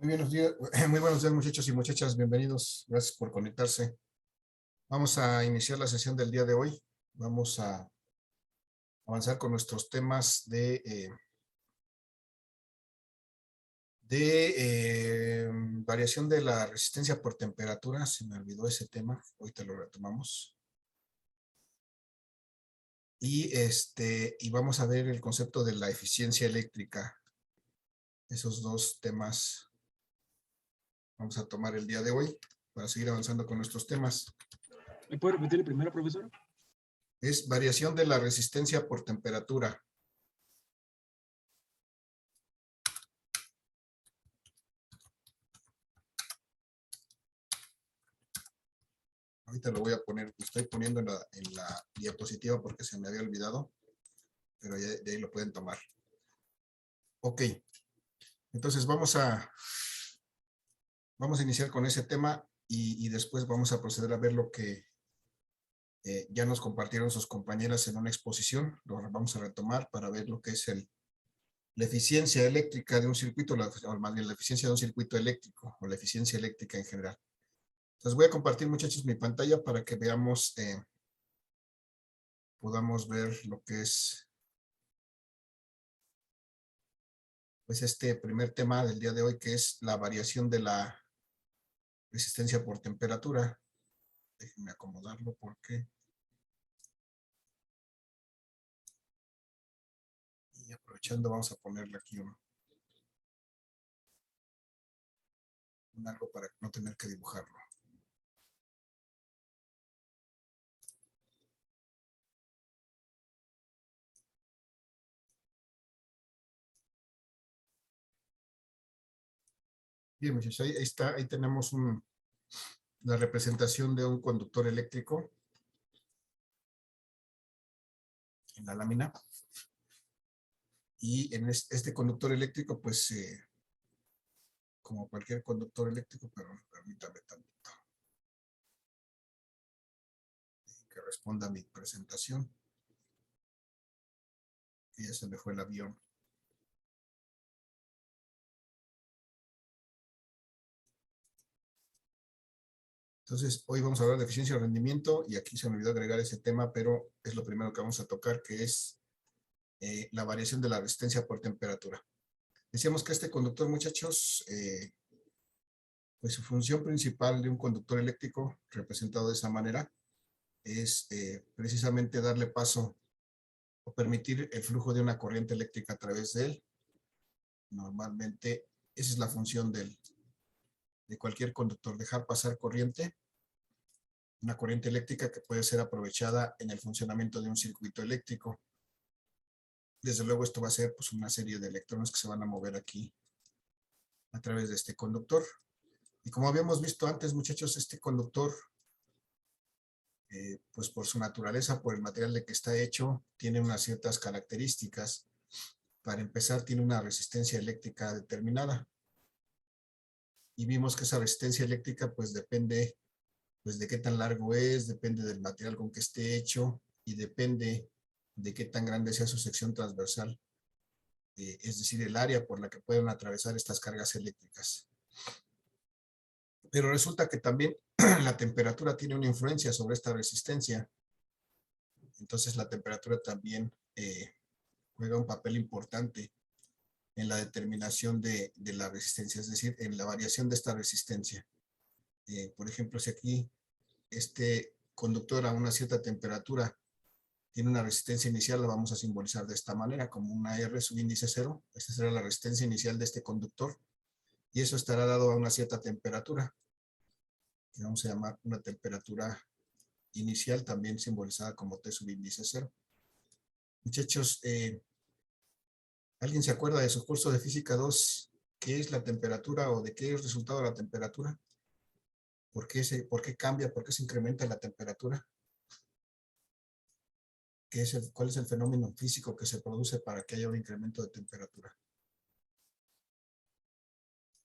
Muy buenos días, muy buenos días muchachos y muchachas, bienvenidos, gracias por conectarse. Vamos a iniciar la sesión del día de hoy. Vamos a avanzar con nuestros temas de variación de la resistencia por temperatura. Se me olvidó ese tema, ahorita lo retomamos. Y vamos a ver el concepto de la eficiencia eléctrica. Esos dos temas vamos a tomar el día de hoy para seguir avanzando con nuestros temas. ¿Me puede repetir el primero, profesor? Es variación de la resistencia por temperatura. Ahorita lo voy a poner, lo estoy poniendo en la diapositiva porque se me había olvidado, pero ya, de ahí lo pueden tomar. Ok, entonces vamos a iniciar con ese tema y después vamos a proceder a ver lo que ya nos compartieron sus compañeras en una exposición. Lo vamos a retomar para ver lo que es la eficiencia eléctrica de un circuito, o más bien la eficiencia de un circuito eléctrico o la eficiencia eléctrica en general. Entonces voy a compartir, muchachos, mi pantalla para que veamos, podamos ver lo que es pues este primer tema del día de hoy, que es la variación de la resistencia por temperatura. Déjenme acomodarlo porque... Y aprovechando, vamos a ponerle aquí un algo para no tener que dibujarlo. Bien, muchachos, ahí está, ahí tenemos la representación de un conductor eléctrico en la lámina. Y en este conductor eléctrico, pues, como cualquier conductor eléctrico, pero permítame tantito que responda a mi presentación. Y ya se me fue el avión. Entonces, hoy vamos a hablar de eficiencia y rendimiento, y aquí se me olvidó agregar ese tema, pero es lo primero que vamos a tocar, que es la variación de la resistencia por temperatura. Decíamos que este conductor, muchachos, pues su función principal de un conductor eléctrico, representado de esa manera, es precisamente darle paso o permitir el flujo de una corriente eléctrica a través de él. Normalmente, esa es la función de cualquier conductor, dejar pasar corriente, una corriente eléctrica que puede ser aprovechada en el funcionamiento de un circuito eléctrico. Desde luego esto va a ser pues una serie de electrones que se van a mover aquí a través de este conductor. Y como habíamos visto antes, muchachos, este conductor, pues por su naturaleza, por el material de que está hecho, tiene unas ciertas características. Para empezar, tiene una resistencia eléctrica determinada. Y vimos que esa resistencia eléctrica pues depende pues de qué tan largo es, depende del material con que esté hecho y depende de qué tan grande sea su sección transversal, es decir, el área por la que pueden atravesar estas cargas eléctricas. Pero resulta que también la temperatura tiene una influencia sobre esta resistencia. Entonces la temperatura también juega un papel importante en la determinación de la resistencia, es decir, en la variación de esta resistencia. Por ejemplo, si aquí este conductor a una cierta temperatura tiene una resistencia inicial, la vamos a simbolizar de esta manera, como una R subíndice 0. Esta será la resistencia inicial de este conductor, y eso estará dado a una cierta temperatura, que vamos a llamar una temperatura inicial, también simbolizada como T subíndice 0. Muchachos, ¿alguien se acuerda de su curso de física 2? ¿Qué es la temperatura o de qué es el resultado de la temperatura? ¿Por qué cambia? ¿Por qué se incrementa la temperatura? ¿Cuál es el fenómeno físico que se produce para que haya un incremento de temperatura?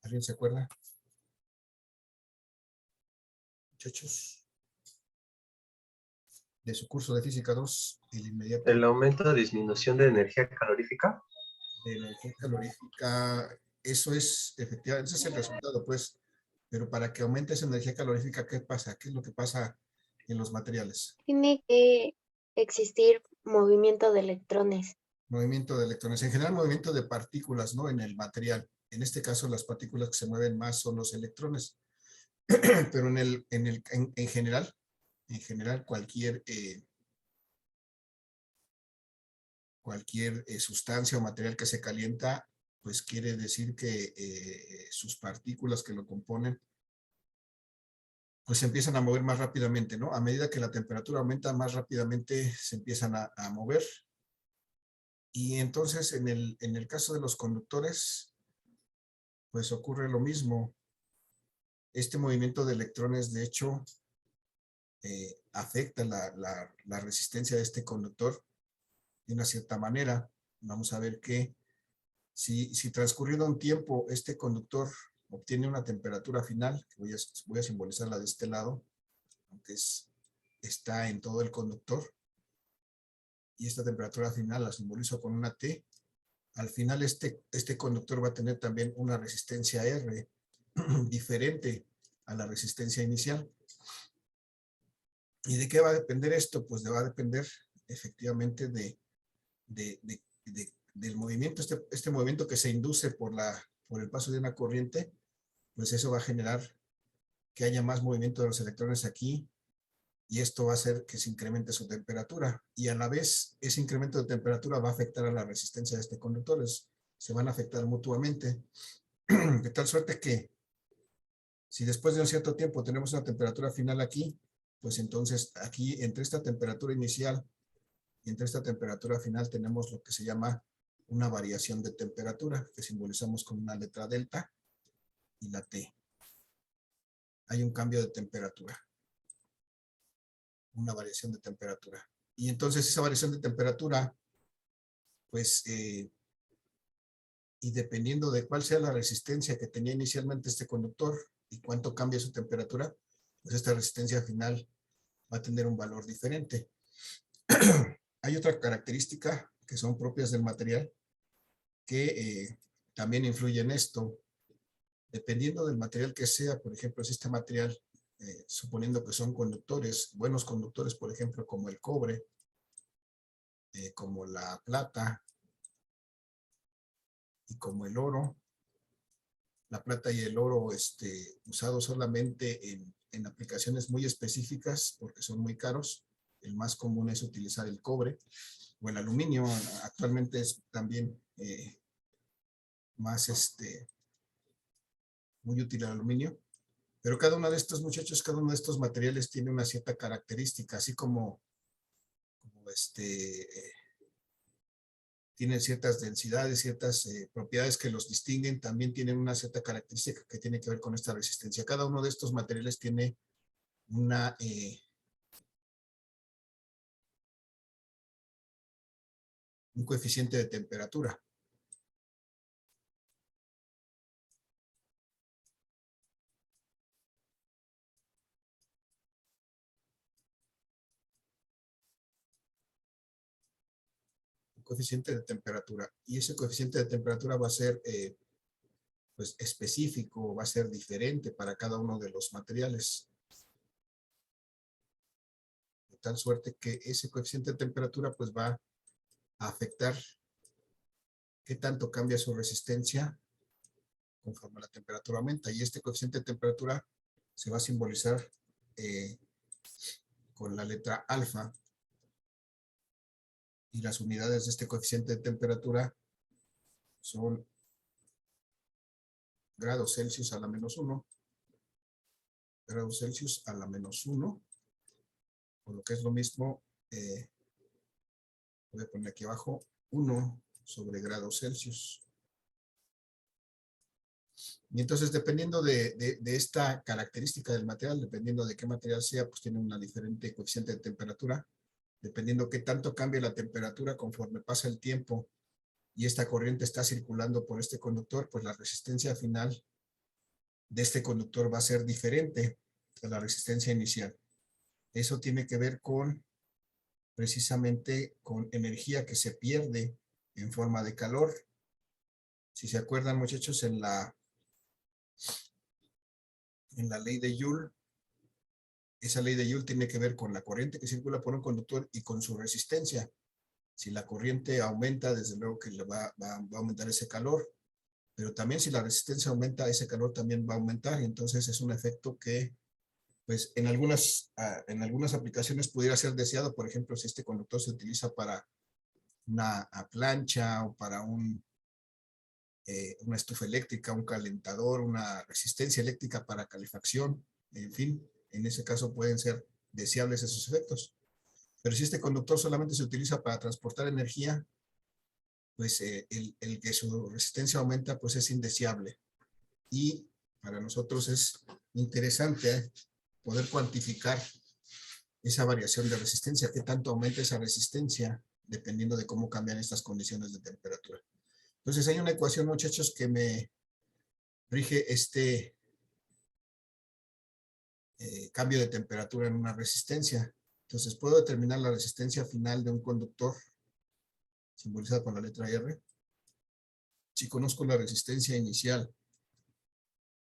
¿Alguien se acuerda? Muchachos, de su curso de física 2, el inmediato. El aumento o disminución de energía calorífica. De energía calorífica, eso es efectivamente, ese es el resultado, pues. Pero para que aumente esa energía calorífica, ¿qué pasa? ¿Qué es lo que pasa en los materiales? Tiene que existir movimiento de electrones. Movimiento de electrones. En general, movimiento de partículas, ¿no? En el material. En este caso, las partículas que se mueven más son los electrones. Pero en general, cualquier sustancia o material que se calienta, pues quiere decir que sus partículas que lo componen, pues se empiezan a mover más rápidamente, ¿no? A medida que la temperatura aumenta, más rápidamente se empiezan a mover. Y entonces, en el caso de los conductores, pues ocurre lo mismo. Este movimiento de electrones, de hecho, afecta la resistencia de este conductor de una cierta manera. Vamos a ver que si transcurrido un tiempo este conductor obtiene una temperatura final, que voy a simbolizarla de este lado, aunque está en todo el conductor, y esta temperatura final la simbolizo con una T, al final este conductor va a tener también una resistencia R diferente a la resistencia inicial. ¿Y de qué va a depender esto? Pues va a depender efectivamente del movimiento, este movimiento que se induce por el paso de una corriente, pues eso va a generar que haya más movimiento de los electrones aquí, y esto va a hacer que se incremente su temperatura, y a la vez ese incremento de temperatura va a afectar a la resistencia de este conductor, se van a afectar mutuamente, de tal suerte que si después de un cierto tiempo tenemos una temperatura final aquí, pues entonces aquí entre esta temperatura inicial y entre esta temperatura final tenemos lo que se llama una variación de temperatura, que simbolizamos con una letra delta y la T. Hay un cambio de temperatura, una variación de temperatura. Y entonces esa variación de temperatura, pues, y dependiendo de cuál sea la resistencia que tenía inicialmente este conductor y cuánto cambia su temperatura, pues esta resistencia final va a tener un valor diferente. Hay otra característica que son propias del material que también influye en esto. Dependiendo del material que sea, por ejemplo, si este material, suponiendo que son conductores, buenos conductores, por ejemplo, como el cobre, como la plata y como el oro, la plata y el oro usados solamente en aplicaciones muy específicas porque son muy caros. El más común es utilizar el cobre o el aluminio. Actualmente es también más muy útil el aluminio. Pero cada uno de estos muchachos, cada uno de estos materiales tiene una cierta característica, así como tienen ciertas densidades, ciertas propiedades que los distinguen, también tienen una cierta característica que tiene que ver con esta resistencia. Cada uno de estos materiales tiene un coeficiente de temperatura. Coeficiente de temperatura, y ese coeficiente de temperatura va a ser pues específico, va a ser diferente para cada uno de los materiales, de tal suerte que ese coeficiente de temperatura pues va a afectar qué tanto cambia su resistencia conforme la temperatura aumenta, y este coeficiente de temperatura se va a simbolizar con la letra alfa, y las unidades de este coeficiente de temperatura son grados Celsius a la -1, grados Celsius a la -1, por lo que es lo mismo, voy a poner aquí abajo, 1 sobre grados Celsius. Y entonces, dependiendo de esta característica del material, dependiendo de qué material sea, pues tiene una diferente coeficiente de temperatura, dependiendo qué tanto cambie la temperatura conforme pasa el tiempo y esta corriente está circulando por este conductor, pues la resistencia final de este conductor va a ser diferente a la resistencia inicial. Eso tiene que ver precisamente con energía que se pierde en forma de calor. Si se acuerdan, muchachos, en la ley de Joule, esa ley de Joule tiene que ver con la corriente que circula por un conductor y con su resistencia. Si la corriente aumenta, desde luego que le va a aumentar ese calor, pero también si la resistencia aumenta, ese calor también va a aumentar, y entonces es un efecto que, pues, en algunas aplicaciones pudiera ser deseado. Por ejemplo, si este conductor se utiliza para una plancha o para una estufa eléctrica, un calentador, una resistencia eléctrica para calefacción, en fin, en ese caso pueden ser deseables esos efectos. Pero si este conductor solamente se utiliza para transportar energía, pues el que su resistencia aumenta, pues es indeseable. Y para nosotros es interesante poder cuantificar esa variación de resistencia, qué tanto aumenta esa resistencia, dependiendo de cómo cambian estas condiciones de temperatura. Entonces hay una ecuación, muchachos, que me rige este cambio de temperatura en una resistencia. Entonces puedo determinar la resistencia final de un conductor, simbolizada con la letra R, si conozco la resistencia inicial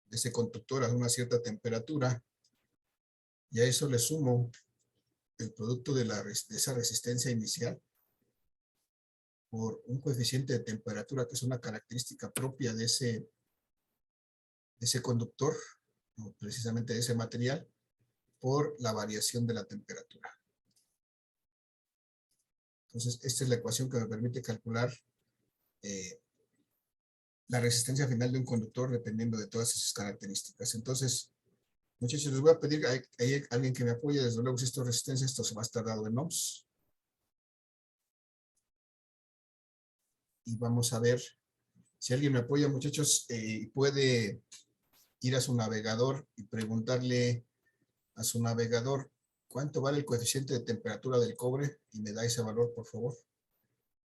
de ese conductor a una cierta temperatura, y a eso le sumo el producto de esa resistencia inicial por un coeficiente de temperatura que es una característica propia de ese conductor, o precisamente de ese material, por la variación de la temperatura. Entonces, esta es la ecuación que me permite calcular la resistencia final de un conductor dependiendo de todas esas características. Entonces, muchachos, les voy a pedir a alguien que me apoye. Desde luego, si esto es resistencia, esto se va a estar dado en ohms. Y vamos a ver si alguien me apoya, muchachos, puede ir a su navegador y preguntarle a su navegador cuánto vale el coeficiente de temperatura del cobre, y me da ese valor, por favor.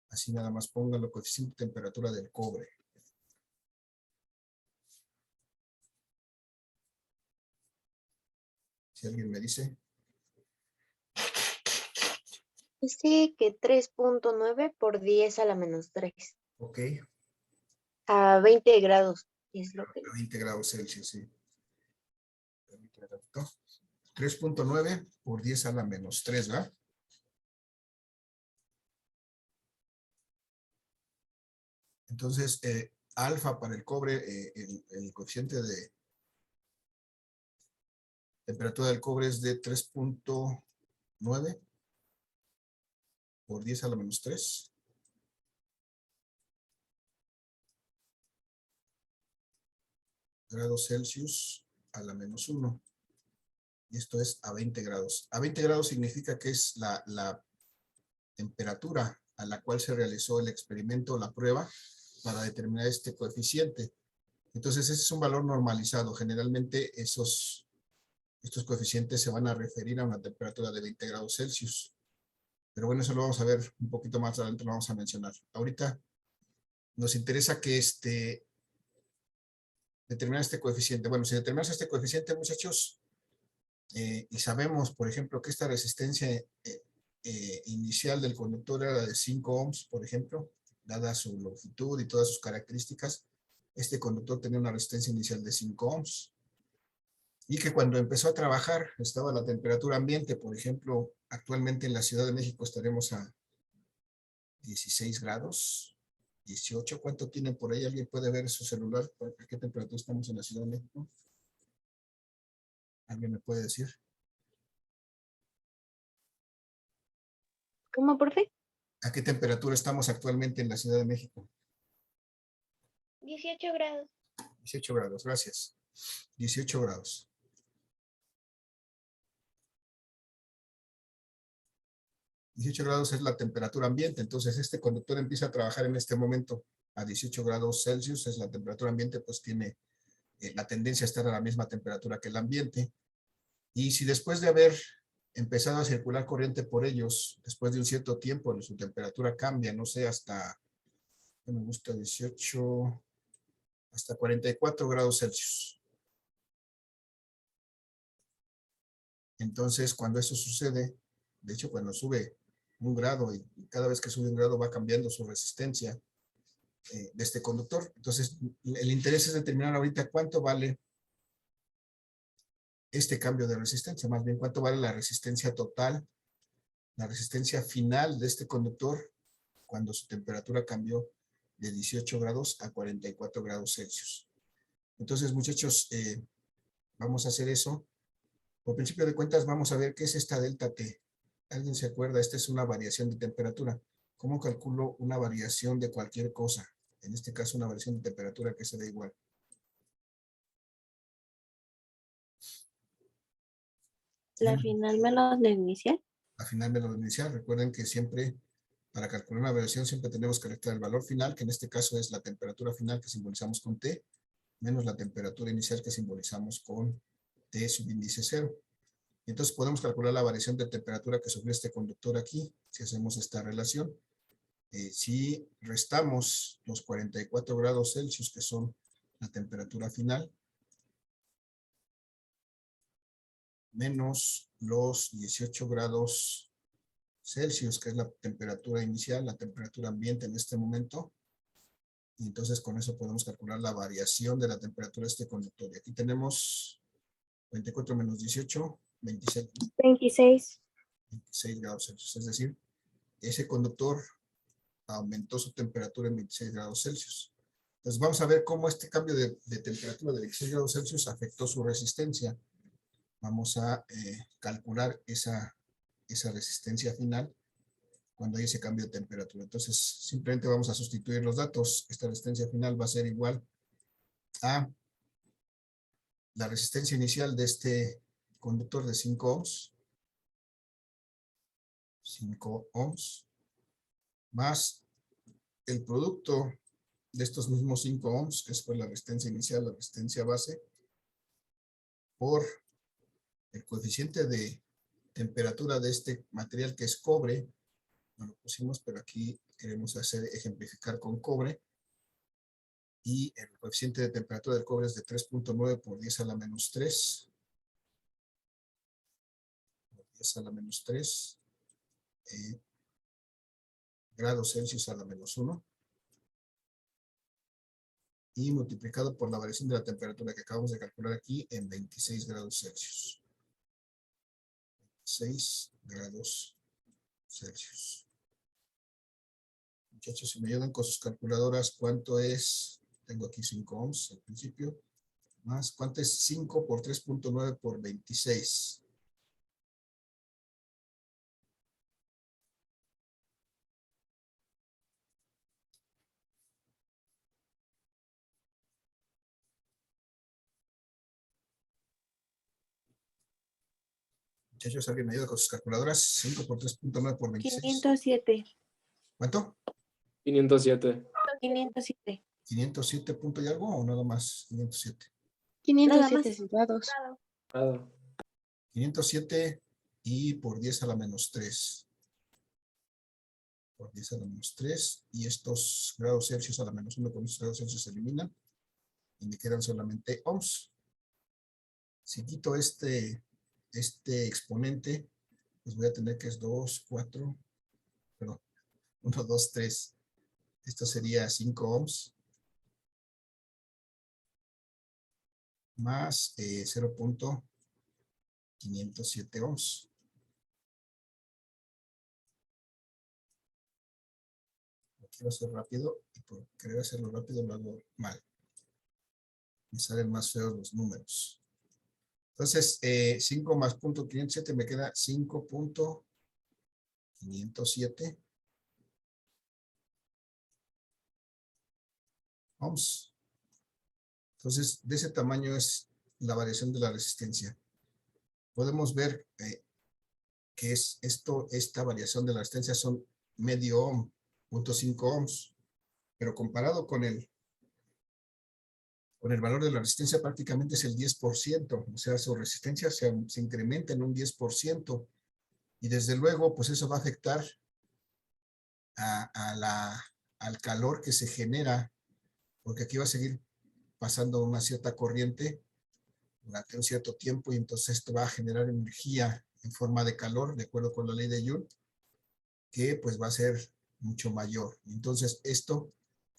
Así nada más pónganlo, coeficiente de temperatura del cobre. Si alguien me dice. Dice que 3.9 por 10 a la menos 3. Ok. A 20 grados. Es lo que... A 20 grados Celsius, sí. 3.9 por 10 a la menos 3, ¿verdad? Entonces, alfa para el cobre, el coeficiente de temperatura del cobre es de 3.9 por 10 a la menos 3. Grados Celsius a la menos 1. Y esto es a 20 grados. A 20 grados significa que es la temperatura a la cual se realizó el experimento o la prueba para determinar este coeficiente. Entonces, ese es un valor normalizado. Generalmente estos coeficientes se van a referir a una temperatura de 20 grados Celsius. Pero bueno, eso lo vamos a ver un poquito más adelante, lo vamos a mencionar. Ahorita nos interesa que determinar este coeficiente. Bueno, si determinamos este coeficiente, muchachos, y sabemos, por ejemplo, que esta resistencia inicial del conductor era de 5 ohms, por ejemplo, dada su longitud y todas sus características, este conductor tenía una resistencia inicial de 5 ohms. Y que cuando empezó a trabajar estaba a la temperatura ambiente. Por ejemplo, actualmente en la Ciudad de México estaremos a 16 grados, 18. ¿Cuánto tiene por ahí? ¿Alguien puede ver su celular? ¿A qué temperatura estamos en la Ciudad de México? ¿Alguien me puede decir? ¿Cómo, profe? ¿A qué temperatura estamos actualmente en la Ciudad de México? 18 grados. 18 grados, gracias. 18 grados. 18 grados es la temperatura ambiente. Entonces, este conductor empieza a trabajar en este momento a 18 grados Celsius. Es la temperatura ambiente, pues tiene la tendencia a estar a la misma temperatura que el ambiente. Y si después de haber empezado a circular corriente por ellos, después de un cierto tiempo, su temperatura cambia, no sé, hasta, me gusta 18, hasta 44 grados Celsius. Entonces, cuando eso sucede, de hecho, cuando sube un grado y cada vez que sube un grado va cambiando su resistencia, de este conductor. Entonces, el interés es determinar ahorita cuánto vale este cambio de resistencia, más bien cuánto vale la resistencia total, la resistencia final de este conductor cuando su temperatura cambió de 18 grados a 44 grados Celsius. Entonces, muchachos, vamos a hacer eso. Por principio de cuentas, vamos a ver qué es esta delta T. ¿Alguien se acuerda? Esta es una variación de temperatura. ¿Cómo calculo una variación de cualquier cosa? En este caso, una variación de temperatura que se da igual. La final menos la inicial. A final de lo inicial, recuerden que siempre, para calcular una variación, siempre tenemos que restar el valor final, que en este caso es la temperatura final que simbolizamos con T, menos la temperatura inicial que simbolizamos con T subíndice 0. Entonces podemos calcular la variación de temperatura que sufrió este conductor aquí, si hacemos esta relación. Si restamos los 44 grados Celsius, que son la temperatura final, menos los 18 grados Celsius, que es la temperatura inicial, la temperatura ambiente en este momento. Y entonces con eso podemos calcular la variación de la temperatura de este conductor. Y aquí tenemos 24 menos 18, 26. 26. 26 grados Celsius. Es decir, ese conductor aumentó su temperatura en 26 grados Celsius. Entonces vamos a ver cómo este cambio de temperatura de 26 grados Celsius afectó su resistencia. Vamos a calcular esa resistencia final cuando hay ese cambio de temperatura. Entonces, simplemente vamos a sustituir los datos. Esta resistencia final va a ser igual a la resistencia inicial de este conductor de 5 ohms. 5 ohms. Más el producto de estos mismos 5 ohms, que es por la resistencia inicial, la resistencia base, por el coeficiente de temperatura de este material que es cobre. No lo pusimos, pero aquí queremos ejemplificar con cobre. Y el coeficiente de temperatura del cobre es de 3.9 por 10 a la menos 3. Por 10 a la menos 3. Grados Celsius a la menos 1. Y multiplicado por la variación de la temperatura que acabamos de calcular aquí en 26 grados Celsius. 26 grados Celsius. Muchachos, si me ayudan con sus calculadoras, ¿cuánto es? Tengo aquí 5 ohms al principio. Más, ¿cuánto es 5 por 3.9 por 26? Muchachos, ¿alguien me ayuda con sus calculadoras? 5 por 3.9 por 26. 507. ¿Cuánto? 507. 507. 507 punto y algo o nada más 507. 507 centavos. Nada. 507 y por 10 a la menos 3. Por 10 a la menos 3. Y estos grados Celsius a la menos 1 con estos grados Celsius se eliminan. Y me quedan solamente ohms. Si quito este exponente, pues voy a tener que es 2, 4, perdón, 1, 2, 3. Esto sería 5 ohms. Más 0.507 ohms. Lo quiero hacer rápido y por querer hacerlo rápido lo hago mal. Me salen más feos los números. Entonces, 5 más 0.507 me queda 5.507 ohms. Entonces, de ese tamaño es la variación de la resistencia. Podemos ver que es esta variación de la resistencia son medio ohm, 0.5 ohms, pero comparado con el valor de la resistencia prácticamente es el 10%, o sea, su resistencia se incrementa en un 10%, y desde luego, pues eso va a afectar al calor que se genera, porque aquí va a seguir pasando una cierta corriente durante un cierto tiempo, y entonces esto va a generar energía en forma de calor, de acuerdo con la ley de Joule, que pues va a ser mucho mayor. Entonces esto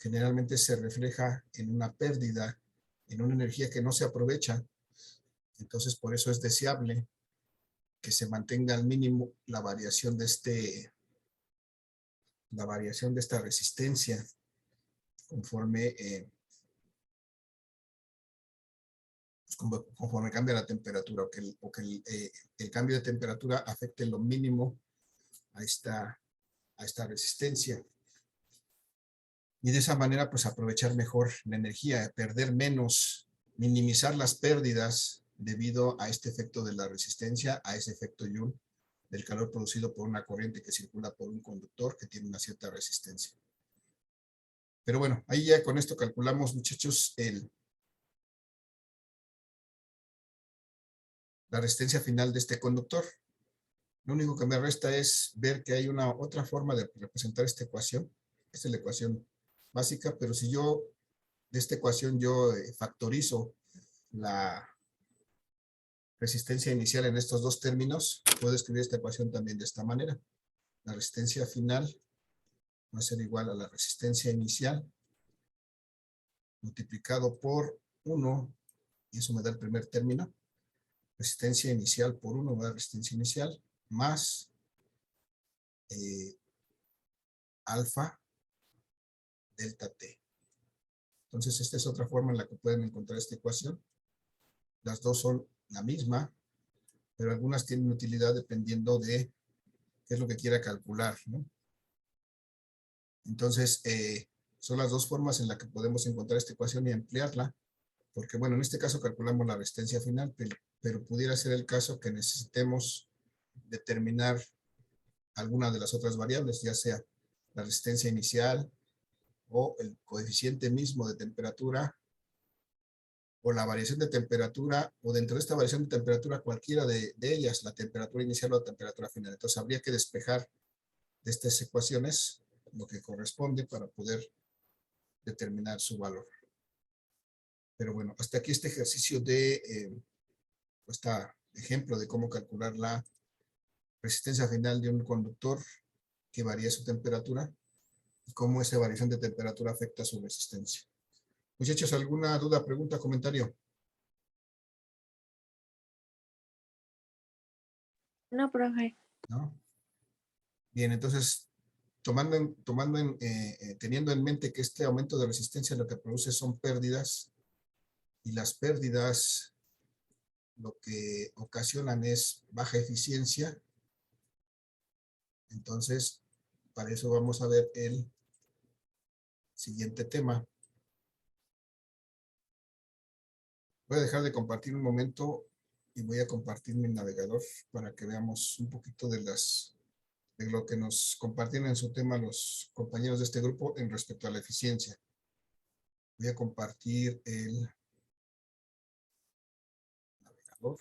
generalmente se refleja en una pérdida, en una energía que no se aprovecha. Entonces, por eso es deseable que se mantenga al mínimo la variación de esta resistencia conforme conforme cambia la temperatura, o que el cambio de temperatura afecte lo mínimo a esta resistencia. Y de esa manera, pues aprovechar mejor la energía, perder menos, minimizar las pérdidas debido a este efecto de la resistencia, a ese efecto Joule, del calor producido por una corriente que circula por un conductor que tiene una cierta resistencia. Pero bueno, ahí ya con esto calculamos, muchachos, la resistencia final de este conductor. Lo único que me resta es ver que hay una otra forma de representar esta ecuación. Esta es la ecuación básica, pero si yo de esta ecuación yo factorizo la resistencia inicial en estos dos términos, puedo escribir esta ecuación también de esta manera. La resistencia final va a ser igual a la resistencia inicial multiplicado por 1, y eso me da el primer término. Resistencia inicial por 1 va a dar resistencia inicial, más alfa delta T. Entonces, esta es otra forma en la que pueden encontrar esta ecuación. Las dos son la misma, pero algunas tienen utilidad dependiendo de qué es lo que quiera calcular, ¿no? Entonces, son las dos formas en las que podemos encontrar esta ecuación y ampliarla, porque, bueno, en este caso calculamos la resistencia final, pero pudiera ser el caso que necesitemos determinar alguna de las otras variables, ya sea la resistencia inicial o el coeficiente mismo de temperatura, o la variación de temperatura, o dentro de esta variación de temperatura cualquiera de ellas, la temperatura inicial o la temperatura final. Entonces habría que despejar de estas ecuaciones lo que corresponde para poder determinar su valor. Pero bueno, hasta aquí este ejercicio de este ejemplo de cómo calcular la resistencia final de un conductor que varía su temperatura y cómo esa variación de temperatura afecta su resistencia. Muchachos, ¿alguna duda, pregunta, comentario? No, profe. ¿No? Bien, entonces, teniendo en mente que este aumento de resistencia lo que produce son pérdidas, y las pérdidas lo que ocasionan es baja eficiencia, entonces, para eso vamos a ver el siguiente tema. Voy a dejar de compartir un momento y voy a compartir mi navegador para que veamos un poquito de lo que nos compartieron en su tema los compañeros de este grupo en respecto a la eficiencia. Voy a compartir el navegador.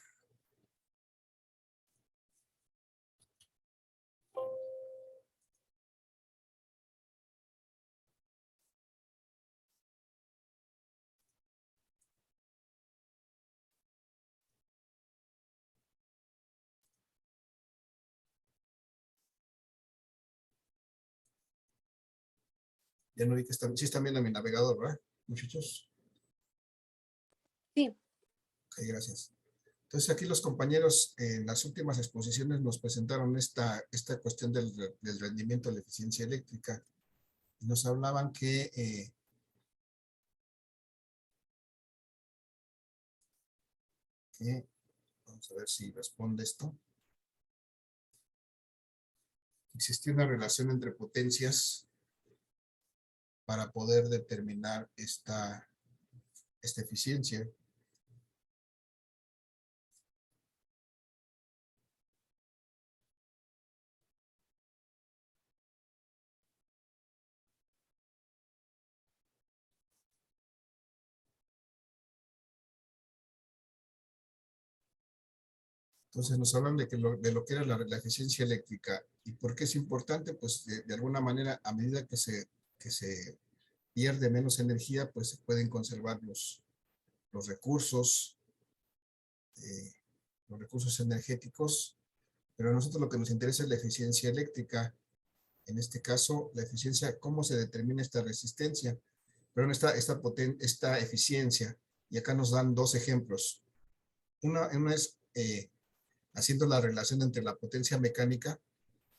Ya no vi que sí están viendo mi navegador, ¿verdad, muchachos? Sí. Ok, gracias. Entonces aquí los compañeros en las últimas exposiciones nos presentaron esta cuestión del rendimiento de la eficiencia eléctrica. Y nos hablaban que vamos a ver si responde esto. Existía una relación entre potencias para poder determinar esta eficiencia. Entonces nos hablan de lo que era la eficiencia eléctrica. ¿Y por qué es importante? Pues de alguna manera, a medida que se pierde menos energía, pues se pueden conservar los recursos energéticos, pero a nosotros lo que nos interesa es la eficiencia eléctrica. En este caso, la eficiencia, ¿cómo se determina esta resistencia? esta eficiencia. Y acá nos dan dos ejemplos. Una es haciendo la relación entre la potencia mecánica,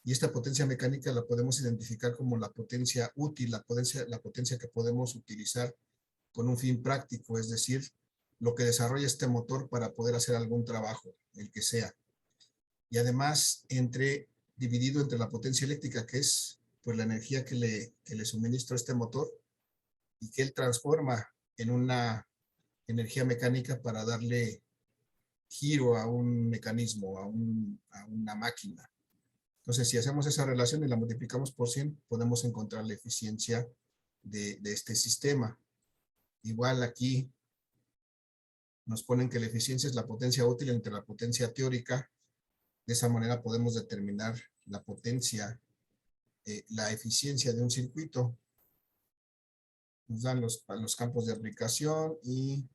y esta potencia mecánica la podemos identificar como la potencia útil, la potencia que podemos utilizar con un fin práctico, es decir, lo que desarrolla este motor para poder hacer algún trabajo, el que sea. Y además, dividido entre la potencia eléctrica, que es pues, la energía que le suministra este motor, y que él transforma en una energía mecánica para darle giro a un mecanismo, a una máquina. Entonces, si hacemos esa relación y la multiplicamos por 100, podemos encontrar la eficiencia de este sistema. Igual aquí nos ponen que la eficiencia es la potencia útil entre la potencia teórica. De esa manera podemos determinar la potencia, la eficiencia de un circuito. Nos dan los campos de aplicación y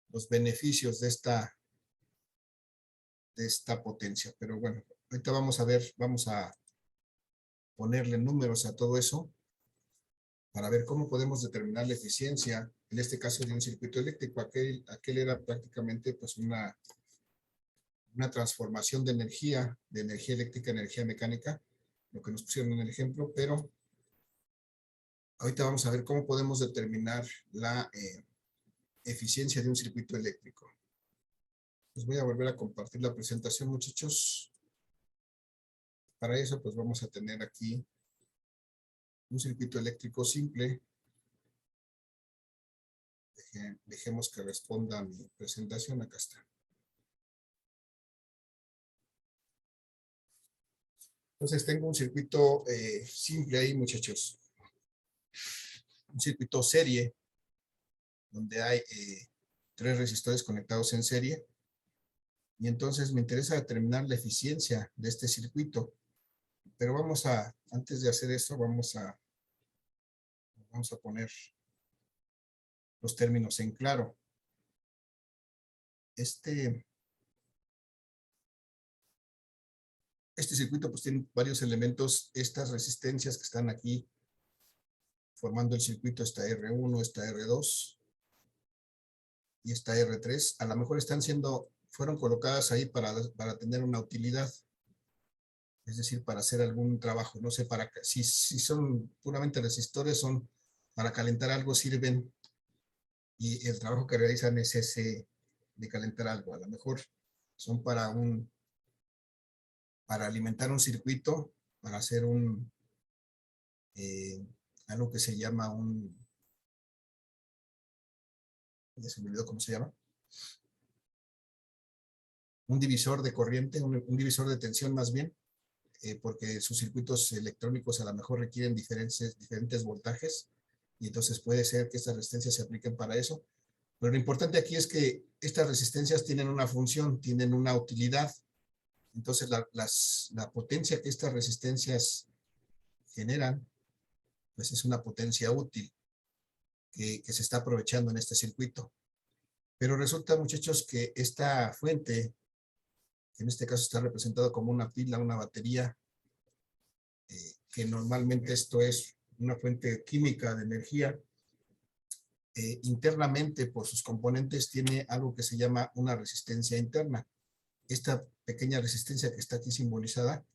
los beneficios de esta potencia. Pero bueno, ahorita vamos a ponerle números a todo eso para ver cómo podemos determinar la eficiencia, en este caso de un circuito eléctrico. Aquel era prácticamente pues una transformación de energía eléctrica a energía mecánica, lo que nos pusieron en el ejemplo, pero ahorita vamos a ver cómo podemos determinar la eficiencia de un circuito eléctrico. Les voy a volver a compartir la presentación, muchachos. Para eso, pues vamos a tener aquí un circuito eléctrico simple. Dejemos que responda a mi presentación. Acá está. Entonces tengo un circuito simple ahí, muchachos. Un circuito serie, donde hay 3 resistores conectados en serie. Y entonces me interesa determinar la eficiencia de este circuito. Pero antes de hacer eso, vamos a poner los términos en claro. Este circuito pues tiene varios elementos. Estas resistencias que están aquí formando el circuito, esta R1, esta R2 y esta R3, a lo mejor fueron colocadas ahí para tener una utilidad. Es decir, para hacer algún trabajo. No sé, si son puramente resistores, son para calentar algo, sirven, y el trabajo que realizan es ese de calentar algo. A lo mejor son para alimentar un circuito, para hacer algo que se llama ya se me olvidó cómo se llama, un divisor de corriente, un divisor de tensión más bien, porque sus circuitos electrónicos a lo mejor requieren diferentes voltajes, y entonces puede ser que estas resistencias se apliquen para eso. Pero lo importante aquí es que estas resistencias tienen una función, tienen una utilidad. Entonces la potencia que estas resistencias generan, pues es una potencia útil que se está aprovechando en este circuito. Pero resulta, muchachos, que esta fuente, que en este caso está representado como una pila, una batería, que normalmente esto es una fuente química de energía, internamente por sus componentes tiene algo que se llama una resistencia interna. Esta pequeña resistencia que está aquí simbolizada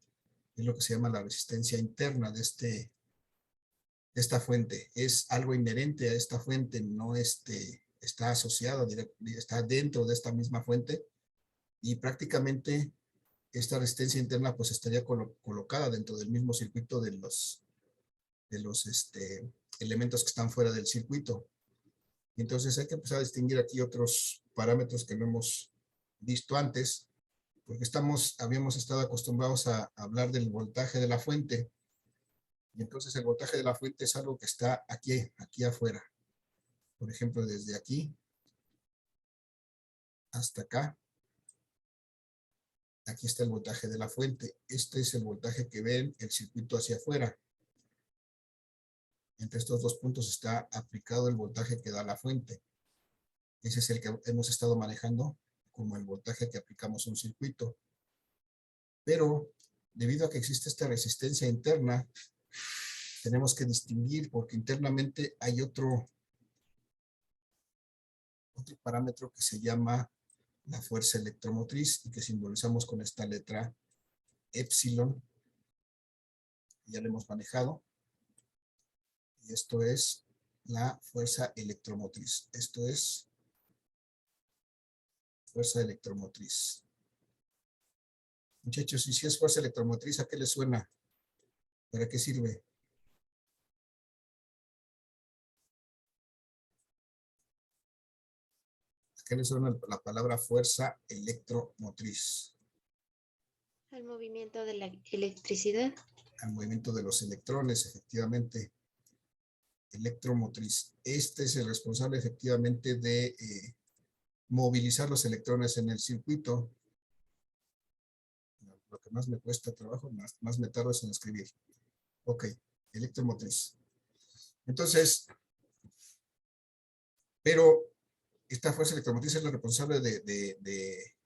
es lo que se llama la resistencia interna de esta fuente. Es algo inherente a esta fuente, no está asociado, está dentro de esta misma fuente, y prácticamente esta resistencia interna pues estaría colocada dentro del mismo circuito de los elementos que están fuera del circuito. Y entonces hay que empezar a distinguir aquí otros parámetros que no hemos visto antes, porque habíamos estado acostumbrados a hablar del voltaje de la fuente. Y entonces el voltaje de la fuente es algo que está aquí afuera. Por ejemplo, desde aquí hasta acá. Aquí está el voltaje de la fuente. Este es el voltaje que ven el circuito hacia afuera. Entre estos dos puntos está aplicado el voltaje que da la fuente. Ese es el que hemos estado manejando como el voltaje que aplicamos a un circuito. Pero debido a que existe esta resistencia interna, tenemos que distinguir porque internamente hay otro parámetro que se llama la fuerza electromotriz y que simbolizamos con esta letra epsilon. Ya lo hemos manejado. Y esto es la fuerza electromotriz. Esto es fuerza electromotriz. Muchachos, y si es fuerza electromotriz, ¿a qué le suena? ¿Para qué sirve? ¿A qué le suena la palabra fuerza electromotriz? Al movimiento de la electricidad. Al movimiento de los electrones, efectivamente. Electromotriz. Este es el responsable, efectivamente, de movilizar los electrones en el circuito. Lo que más me cuesta trabajo, más me tardo es en escribir. Ok, electromotriz. Entonces, pero esta fuerza electromotriz es la responsable de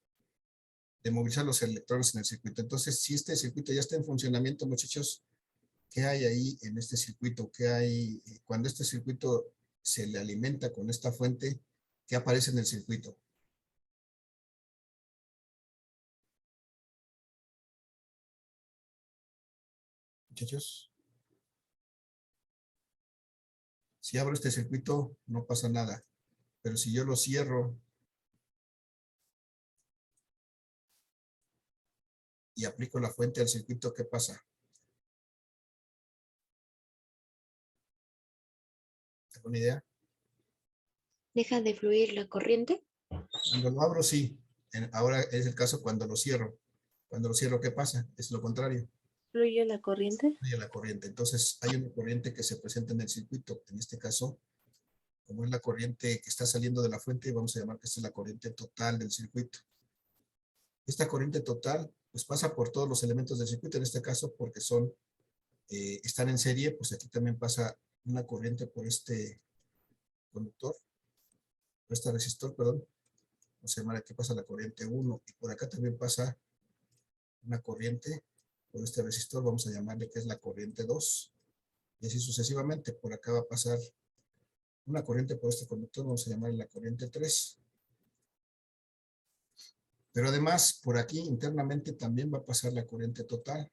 movilizar los electrones en el circuito. Entonces, si este circuito ya está en funcionamiento, muchachos, ¿qué hay ahí en este circuito? ¿Qué hay cuando este circuito se le alimenta con esta fuente? ¿Qué aparece en el circuito? Muchachos, si abro este circuito, no pasa nada. Pero si yo lo cierro y aplico la fuente al circuito, ¿qué pasa? ¿Alguna idea? ¿Deja de fluir la corriente? Cuando lo abro, sí. Ahora es el caso cuando lo cierro. Cuando lo cierro, ¿qué pasa? Es lo contrario. ¿Fluye la corriente? Fluye la corriente. Entonces, hay una corriente que se presenta en el circuito. En este caso, como es la corriente que está saliendo de la fuente, vamos a llamar que esta es la corriente total del circuito. Esta corriente total, pues pasa por todos los elementos del circuito. En este caso, porque están en serie, pues aquí también pasa una corriente por este conductor, por este resistor, perdón. Vamos a llamar aquí pasa la corriente 1 y por acá también pasa una corriente por este resistor, vamos a llamarle que es la corriente 2 y así sucesivamente. Por acá va a pasar una corriente por este conductor, vamos a llamarle la corriente 3. Pero además, por aquí internamente también va a pasar la corriente total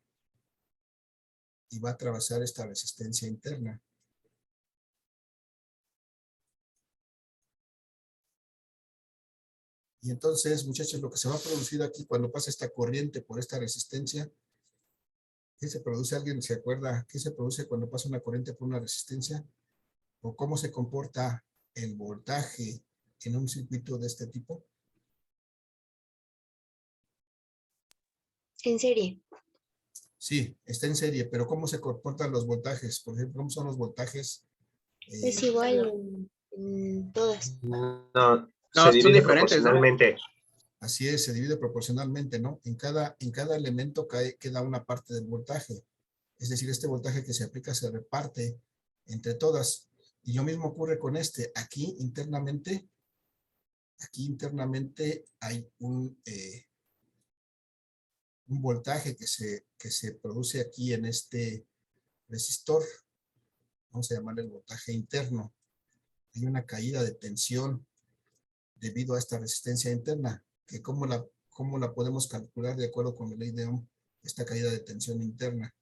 y va a atravesar esta resistencia interna. Y entonces, muchachos, lo que se va a producir aquí cuando pasa esta corriente por esta resistencia, ¿qué se produce? ¿Alguien se acuerda qué se produce cuando pasa una corriente por una resistencia? ¿O cómo se comporta el voltaje en un circuito de este tipo? En serie. Sí, está en serie, pero ¿cómo se comportan los voltajes? Por ejemplo, ¿cómo son los voltajes? Es igual en todas. No, se son divide diferentes, ¿no? proporcionalmente. Así es, se divide proporcionalmente, ¿no? En cada elemento queda una parte del voltaje. Es decir, este voltaje que se aplica se reparte entre todas. Y lo mismo ocurre con este. Aquí internamente hay un voltaje que se produce aquí en este resistor. Vamos a llamarle el voltaje interno. Hay una caída de tensión debido a esta resistencia interna, que cómo la podemos calcular de acuerdo con la ley de Ohm, esta caída de tensión interna.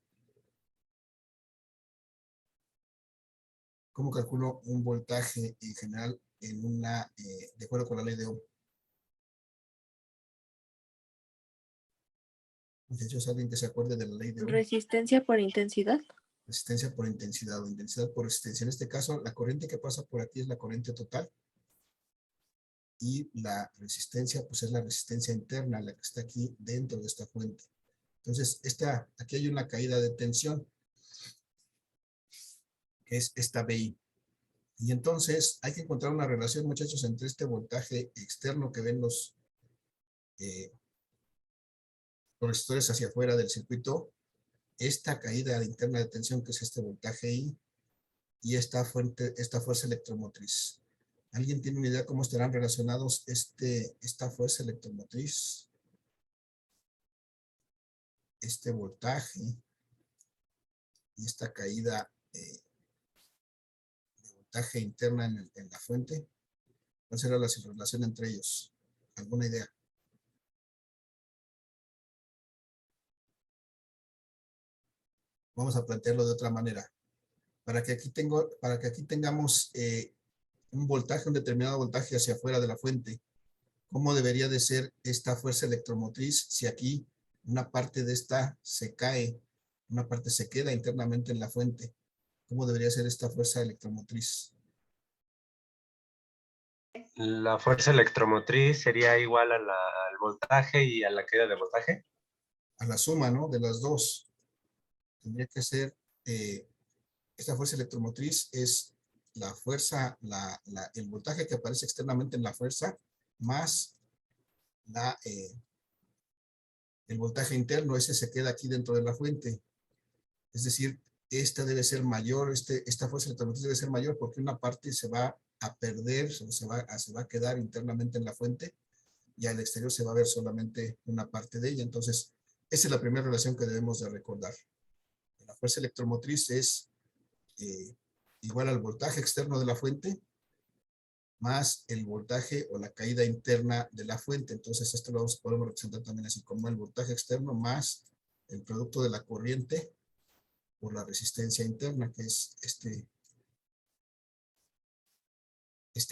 ¿Cómo calculo un voltaje en general de acuerdo con la ley de Ohm? Muchachos, alguien que se acuerde de la ley de Ohm. ¿Resistencia por intensidad? Resistencia por intensidad o intensidad por resistencia. En este caso, la corriente que pasa por aquí es la corriente total. Y la resistencia, pues es la resistencia interna, la que está aquí dentro de esta fuente. Entonces, aquí hay una caída de tensión, que es esta BI. Y entonces hay que encontrar una relación, muchachos, entre este voltaje externo que ven los resistores hacia afuera del circuito, esta caída interna de tensión, que es este voltaje I, y esta fuerza electromotriz. ¿Alguien tiene una idea cómo estarán relacionados esta fuerza electromotriz, este voltaje y esta caída de voltaje interna en la fuente. ¿Cuál será la relación entre ellos? ¿Alguna idea? Vamos a plantearlo de otra manera. Para que aquí tengamos un voltaje, un determinado voltaje hacia afuera de la fuente, ¿cómo debería de ser esta fuerza electromotriz si aquí una parte de esta se cae, una parte se queda internamente en la fuente? ¿Cómo debería ser esta fuerza electromotriz? La fuerza electromotriz sería igual al voltaje y a la caída de voltaje. A la suma, ¿no? De las dos. Tendría que ser, esta fuerza electromotriz es la fuerza, el voltaje que aparece externamente en la fuerza, más el voltaje interno, ese se queda aquí dentro de la fuente. Es decir, esta debe ser mayor, esta fuerza electromotriz debe ser mayor porque una parte se va a perder, se va a quedar internamente en la fuente y al exterior se va a ver solamente una parte de ella. Entonces, esa es la primera relación que debemos de recordar. La fuerza electromotriz es igual al voltaje externo de la fuente más el voltaje o la caída interna de la fuente. Entonces, esto lo podemos representar también así como el voltaje externo más el producto de la corriente por la resistencia interna, que es este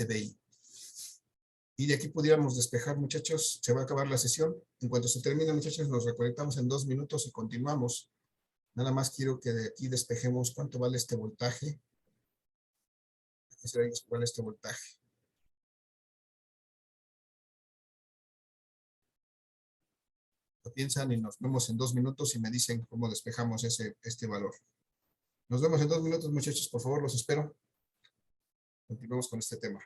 BI. Y de aquí pudiéramos despejar, muchachos. Se va a acabar la sesión. En cuanto se termine, muchachos, nos reconectamos en 2 minutos y continuamos. Nada más quiero que de aquí despejemos cuánto vale este voltaje. Aquí se ve cuál es este voltaje. Lo piensan y nos vemos en 2 minutos y me dicen cómo despejamos este valor. Nos vemos en 2 minutos, muchachos. Por favor, los espero. Continuamos con este tema.